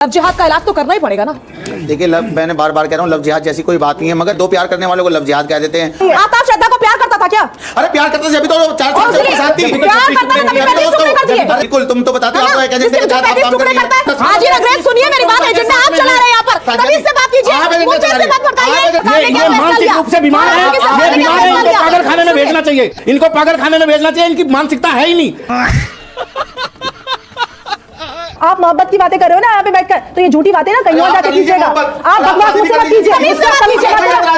Love जिहाद का इलाज तो करना ही पड़ेगा ना। देखिए मैंने बार बार कह रहा हूँ लव जिहाद जैसी कोई बात नहीं है, मगर दो प्यार करने वालों को लव जिहाद कह देते हैं। आताफ श्रद्धा को प्यार करता था क्या? अरे प्यार करता था, अभी तो 4 साल के साथ थी। प्यार करता था तभी 35 टुकड़े कर दिए। बिल्कुल, तुम तो बताते हो आप एजेंडे के साथ आप काम कर रही हैं। हाजी नगरेश सुनिए मेरी बात, एजेंडा आप चला रहे हैं यहाँ पर, तभी से बात कीजिए, मुझे से बात बताइए। ये मानसिक रूप से बीमार है, ये बीमार है, इनको पागल खाने में भेजना चाहिए, इनको पागल खाने में भेजना चाहिए, इनकी मानसिकता है ही नहीं। आप मोहब्बत की बातें कर रहे हो ना यहाँ पे बैठकर, तो ये झूठी बातें ना कहीं और जाके कीजिएगा। आप बकवास मुझसे मत कीजिए,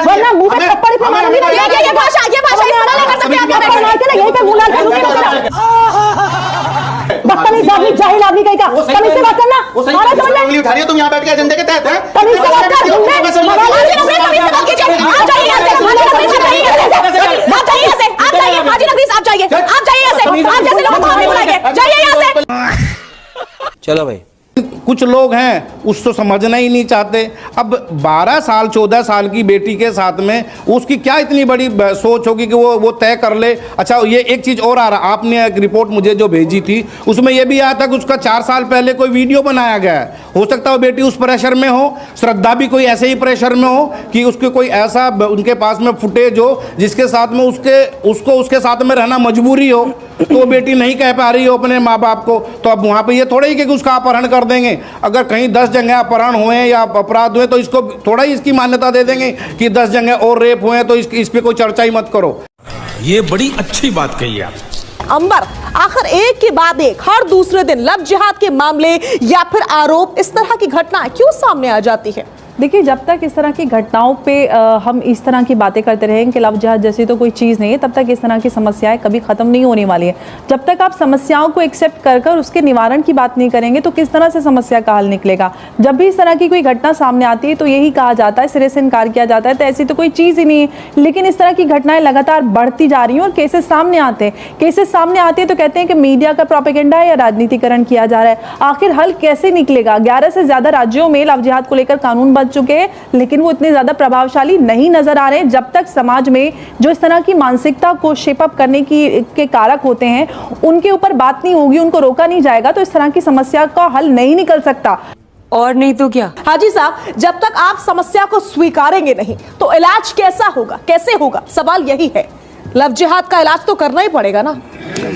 वरना मुंह पे थप्पड़ ही मारूंगी। ये भाषा इस्तेमाल नहीं कर सकते आप यहाँ पे। मार के ना यहीं पे मुंह लाल कर दूंगी। बदतमीज आदमी, जाहिल आदमी कहीं का, तमीज से बात करना। और समझ में उठा रही हो तुम यहाँ बैठ के एजेंडे के तहत है। तमीज से बात कर, झूठे आप जाइए यहाँ से, हाजी नगरेश आप जाइए यहाँ से, आप जैसे लोगों को हम नहीं बुलाएंगे, जाइए यहाँ से। चलो भाई, कुछ लोग हैं उसको समझना ही नहीं चाहते। अब 12 साल 14 साल की बेटी के साथ में उसकी क्या इतनी बड़ी सोच होगी कि वो तय कर ले। अच्छा, ये एक चीज़ और आ रहा, आपने एक रिपोर्ट मुझे जो भेजी थी उसमें ये भी आया था कि उसका 4 साल पहले कोई वीडियो बनाया गया है। हो सकता है वो बेटी उस प्रेशर में हो, श्रद्धा भी कोई ऐसे ही प्रेशर में हो कि उसके कोई ऐसा उनके पास में फुटेज हो जिसके साथ में उसको उसके साथ में रहना मजबूरी हो, तो वो बेटी नहीं कह पा रही हो अपने माँ बाप को। तो अब वहाँ पे ये थोड़ा ही कि उसका अपहरण कर देंगे। अगर कहीं 10 जगह अपहरण हुए या अपराध हुए तो इसको थोड़ा ही इसकी मान्यता दे देंगे कि 10 जगह और रेप हुए, तो इस पे कोई चर्चा ही मत करो। ये बड़ी अच्छी बात कही आप। अंबर, आखिर एक के बाद एक हर दूसरे दिन लव जिहाद के मामले या फिर आरोप, इस तरह की घटना क्यों सामने आ जाती है? देखिए, जब तक इस तरह की घटनाओं पे हम इस तरह की बातें करते रहेंगे कि लव जिहाद जैसी तो कोई चीज़ नहीं है, तब तक इस तरह की समस्याएं कभी ख़त्म नहीं होने वाली है। जब तक आप समस्याओं को एक्सेप्ट कर उसके निवारण की बात नहीं करेंगे तो किस तरह से समस्या का हल निकलेगा। जब भी इस तरह की कोई घटना सामने आती है तो यही कहा जाता है, सिरे से इनकार किया जाता है तो ऐसी तो कोई चीज़ ही नहीं है। लेकिन इस तरह की घटनाएं लगातार बढ़ती जा रही हैं और केसेस सामने आते हैं तो कहते हैं कि मीडिया का प्रोपेगेंडा है या राजनीतिकरण किया जा रहा है। आखिर हल कैसे निकलेगा? 11 से ज़्यादा राज्यों में लव जिहाद को लेकर कानून बन चुके हैं, लेकिन वो इतने ज्यादा प्रभावशाली नहीं नजर आ रहे हैं। जब तक समाज में जो इस तरह की मानसिकता को शेप अप करने के कारक होते हैं उनके ऊपर बात नहीं होगी, उनको रोका नहीं जाएगा, तो इस तरह की समस्या का हल नहीं निकल सकता। और नहीं तो क्या? हाजी साहब, जब तक आप समस्या को स्वीकारेंगे नहीं तो इलाज कैसा होगा, कैसे होगा? सवाल यही है। लव जिहाद का इलाज तो करना ही पड़ेगा ना।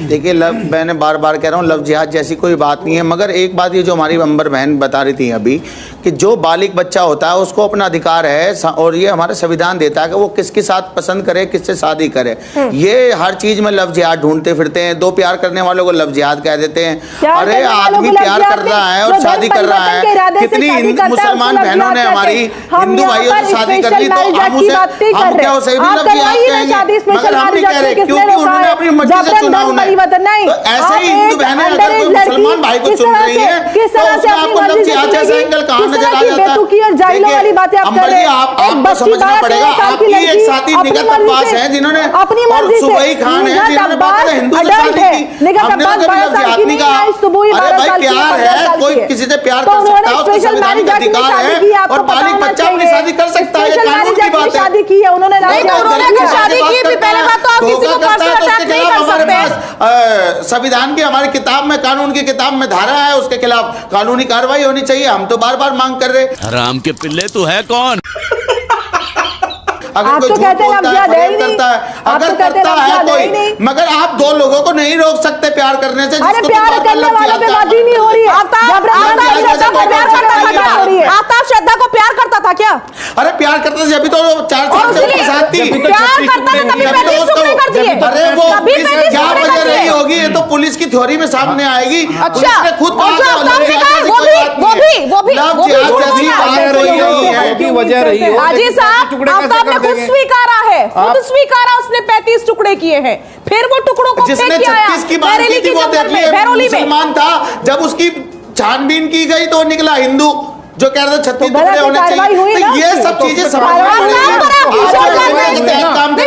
देखिए मैंने बार बार कह रहा हूँ लव जिहाद जैसी कोई बात नहीं है, मगर एक बात ये जो हमारी अंबर बहन बता रही थी अभी कि जो बालिग बच्चा होता है उसको अपना अधिकार है और ये हमारा संविधान देता है कि वो किसके साथ पसंद करे, किससे शादी करे। ये हर चीज में लव जिहाद ढूंढते फिरते हैं। दो प्यार करने वालों को लव जिहाद कह देते हैं। अरे आदमी प्यार कर रहा है और शादी कर रहा है। कितनी मुसलमान बहनों ने हमारी हिंदू भाइयों से शादी कर ली, तो हम क्या उसे भी लव जिहाद कहेंगे? मगर हम नहीं कह रहे क्योंकि उन्होंने अपनी मर्जी से चुना उन्हें। तो ऐसे ही हिंदू बहनें अगर कोई मुसलमान भाई को चुन रही है तो उसमें आपको लव जिहाद जैसा एंगल कहाँ नजर आ जाता है? अंबर जी, आपको समझना पड़ेगा, आपकी एक साथी निगत अब्बास हैं जिन्होंने, और सुबही खान है जिन्होंने बाकायदा हिंदू से शादी की। हमने तो कभी लव जिहाद नहीं कहा। अरे भाई, प्यार है, कोई किसी से प्यार कर सकता है, उसको संवैधानिक अधिकार है, और बालिग बच्चा अपनी शादी कर सकता है, ये कानून की बात है। शादी की है उन्होंने, शादी की भी पहले बात तो आप किसी को पर्सनल अटैक नहीं कर सकते। संविधान की हमारी किताब में, कानून की किताब में धारा है, उसके खिलाफ कानूनी कार्रवाई होनी चाहिए। हम तो बार बार मांग कर रहे। हराम के पिल्ले तू है कौन? अगर कोई झूठ बोलता है, फरेब करता है, अगर करता है कोई, मगर आप दो लोगों को नहीं रोक सकते प्यार करने से। अरे प्यार करने वालों पे बात ही नहीं हो रही है। आताफ श्रद्धा को प्यार करता था क्या? अरे प्यार करता था, अभी तो 4 साल के साथ थी। प्यार करता था तभी 35 टुकड़े कर दिए। अरे वो क्या वजह रही होगी, ये तो पुलिस की थ्योरी में सामने आएगी। अच्छा, खुद वो भी वजह रही है। हाजी साहब, आफ्ताब ने खुद स्वीकारा है, खुद स्वीकारा उसने 35 टुकड़े किए हैं। फिर वो टुकड़ों को जिसने 36 की बात की थी वो देख लिए मुसलमान था। जब उसकी छानबीन की गई तो निकला हिंदू जो कह रहे थे 36 टुकड़े होने चाहिए। तो ये सब चीजें समझ में काम कर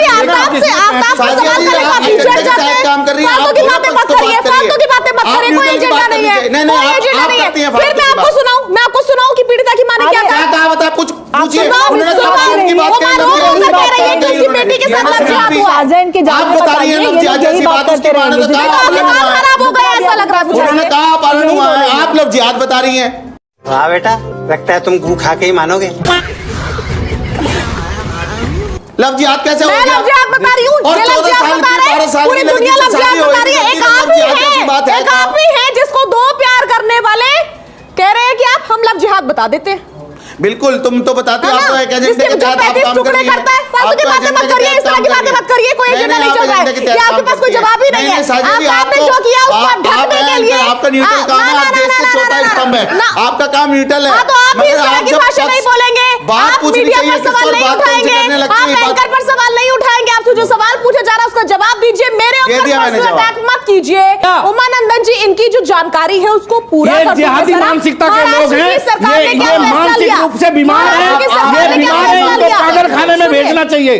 रही है। फालतू की बातें मत करिए, कोई एजेंडा नहीं है, कोई एजेंडा नहीं है। फिर मैं आपको सुनाऊं कि पीड़िता की मां ने क्या कहा? बता कुछ पूछिए। आप बता रही है लव जिहाद जैसी बात, उसकी मां ने कहा खराब हो गया ऐसा लग रहा है मुझे। उन्होंने कहा अपहरण हुआ है, आप लव जिहाद बता रही हैं। वाह बेटा, लगता है तुम गू खा के ही मानोगे। लव जिहाद कैसे हो मैं गया? लव जिहाद बता रही हूँ, और ये लव 14 जिहाद साल बता की, रहे 12 साल हैं, पूरी की लड़की दुनिया से लव जिहाद शादी हो बता रही है। रही एक है, आप ही लव जिहाद कैसी बात है, है? एक आप ही है जिसको दो प्यार करने वाले कह रहे हैं कि आप हम लव जिहाद बता देते हैं। बिल्कुल, तुम तो बताते हो, है आप तो ना? एक एजेंडे जिसके के जो तहत आप 35 काम कर टुकड़े रही हैं। करता है, फालतू आप की तो बातें एजेंडे मत के करिए, तहत इस तरह काम की कर बातें रही मत करिए, कोई हैं। एजेंडा नहीं आप चल रहा एजेंडे के है, तहत या काम आपके पास कोई करती हैं। जवाब ही नहीं है। साजिद जी, आपने आपको- जो किया उसको आप ढकने के लिए आपका न्यूट्रल काम है, आप देश के चौथा स्तंभ है, आपका काम न्यूट्रल है। हाँ, तो आप भी इस मगर तरह आप की जब भाषा नहीं बोलेंगे, बात आप पूछनी मीडिया चाहिए, पर किसी सवाल और नहीं बात कौन सी उठाएंगे, करने लगती आप है, बात- एंकर पर सवाल नहीं उठाएंगे, आपसे जो सवाल पूछा जा रहा है उसका जवाब दीजिए, मेरे दे ऊपर दिया मैंने पर्सनल जवाब। अटैक मत कीजिए। उमानंदन जी, इनकी जो जानकारी है उसको पूरा ये कर दीजिए जिहादी जरा। मानसिकता के लोग महाराष्ट्र हैं, की सरकार ने क्या ये फैसला मानसिक लिया? रूप से बीमार है, महाराष्ट्र की सरकार ये ने क्या बीमार है, फैसला इनको लिया? पागल खाने में सुनिए। भेजना चाहिए।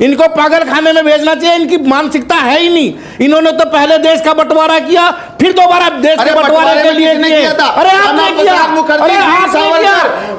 इनको पागल खाने में भेजना चाहिए, इनकी मानसिकता है ही नहीं। इन्होंने तो पहले देश का बंटवारा किया, फिर दोबारा देश के बंटवारे के लिए किए। अरे आपने किया, अरे आपने किया,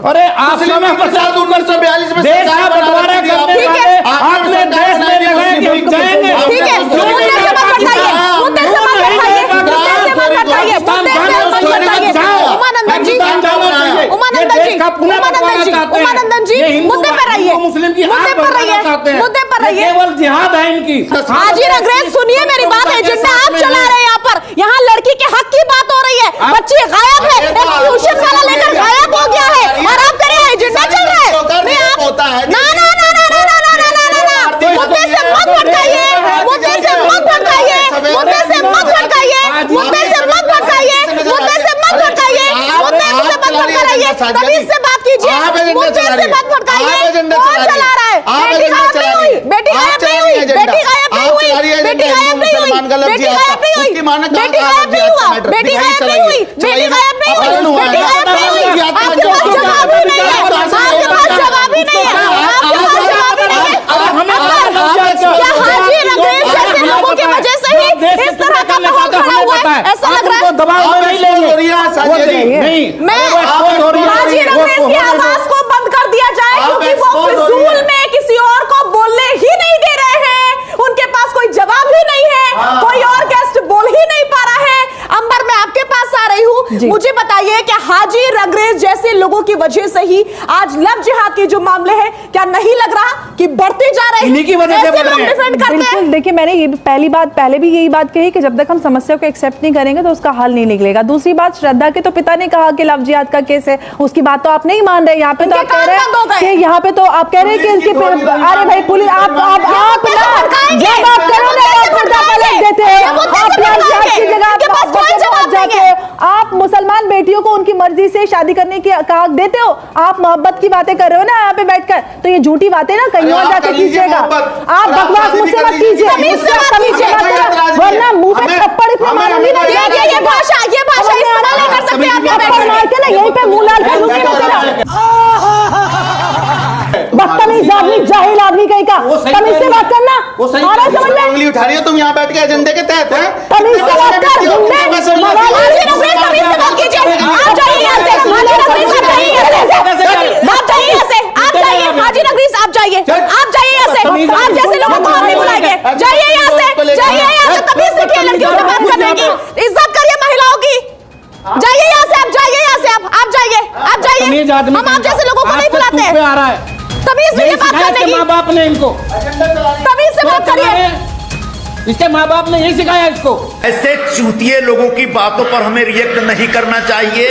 अरे आप समय पर 1942 में देश का बंटवारा करने वाले आपने देश में लगाए कि हम जाएंगे। ठीक है, मुद्दे से मत भटकाइए, मुद्दे से मत भटकाइए, मुद्दे से मत भटकाइए, मुद्दे से मत भटकाइए। उमानंदन जी, उमानंदन जी, उमानंदन जी, उमानंदन जी, मुद्दे पर रहिए, मुस्लिम की मुद्दे पर रहिए, मुद्दे पर रहिए। केवल जिहाद है इनकी। हाजिर अंग्रेज, सुनिए मेरी बात है, एजेंडा आप चला रहे हैं यहाँ पर। यहाँ लड़की के हक की बात हो रही है, बच्ची गायब है, एक ट्यूशन वाला लेकर गायब हो गया है, और आप कह रहे हैं एजेंडा चल रहा है। नहीं, आप ना ना ना ना ना ना ना ना ना ना ना, मुद्दे से मत भटकाइए, मुद्दे से मत भटकाइए, मुद्दे से मत भटकाइए, मुद्दे से मत भटकाइए, मुद्दे से मत भटकाइए, मुद्दे से मत भटकाइए, तमीज से बात कीजिए, मुद्दे से मत भटकाइए। कौन चला रहा है? बेटी गायब नहीं हुई, बेटी गायब नहीं हुई, बेटी गायब नहीं हुई, बेटी गायब नहीं हुई, बेटी गायब नहीं हुई, बेटी गायब नहीं हुआ, बेटी गायब नहीं हुई, बेटी गायब नहीं हुई, बेटी गायब नहीं हुई। आपके पास जवाब ही नहीं है, आपके पास जवाब ही नहीं है, आपके पास जवाब ही नहीं है। क्या हाजिर अंग्रेज जैसे लोगों की वजह से ही इस तरह का माहौल खड़ा हुआ है? ऐसा लग रहा है दबाव में नहीं लेंगे। नहीं, मैं हाजिर अंग्रेज की आवाज को बंद कर दिया जाए, क्योंकि वो फिजूल में किसी और को बोलने ही नहीं दे रहे हैं, उनके पास कोई जवाब ही नहीं है, कोई और गेस्ट बोल ही नहीं पा रहा है। अंबर, मैं आपके पास आ रही हूँ, मुझे बताइए कि हाजिर अंग्रेज जैसे लोगों की वजह से ही आज लव जिहाद के जो मामले हैं, क्या नहीं लग रहा कि बढ़ते जा रहे हैं? इन्हीं की वजह से ऐसे बढ़ रहे लोग हैं। डिफेंड करते हैं। बिल्कुल, देखिए मैंने ये पहले भी यही बात कही कि जब तक हम समस्या को एक्सेप्ट नहीं करेंगे तो उसका हल नहीं निकलेगा। दूसरी बात, श्रद्धा के तो पिता ने कहा कि लव जिहाद का केस है, उसकी बात तो आप नहीं मान रहे। यहाँ पे तो आप कह रहे हैं कि यहाँ पे तो आप कह रहे हैं कि इनके अरे भाई पुलिस आप ना जब आप करो ना आप पर्दा पलट देते हैं, आप लव जिहाद की जगह जाते हैं, आप मुसलमान बेटियों को उनकी मर्जी से शादी करने की हक देते हो, आप मोहब्बत की बातें कर रहे हो ना यहाँ पे बैठकर, तो ये झूठी बातें ना कहीं और जाके कीजिएगा। आप बकवास मुझसे मत कीजिए, वरना मुंह पे थप्पड़ इतने मारूंगी ना। ये भाषा इस्तेमाल नहीं कर सकते आप यहाँ थप्पड़ मार के ना यहीं पे मुंह लाल कर दूंगी ना तेरा। बदतमीज आदमी, जाहिल आदमी कहीं का, तमीज से बात करना। आ रहा है समझ में? उंगली उठा रही हो तुम यहाँ बैठ के एजेंडे के तहत है। तमीज से बात कर, गुंडे, हाजिर अंग्रेज, तमीज से बात कीजिए। आप जाइए यहाँ से, हाजिर अंग्रेज आप जाइए यहाँ से, आप जाइए यहाँ से, आप जाइए, हाजिर अंग्रेज आप जाइए, आप जाइए यहाँ से, आप जैसे लोगों को हम नहीं बुलाएंगे। जाइए यहाँ से, जाइए यहाँ से, तमीज से खेल लड़कियों से बात करने की, इज्जत करिए महिलाओं की। जाइए यहाँ से, आप जाइए यहाँ से, आप जाइए, आप जाइए। हम आप जैसे लोगों को नहीं बुलाते हैं। आ रहा है तमीज से बात करने की, माँ बाप ने इनको तमीज से बात करिए। इसके माँ बाप ने यही सिखाया इसको। ऐसे चूतिए लोगों की बातों पर हमें रिएक्ट नहीं करना चाहिए।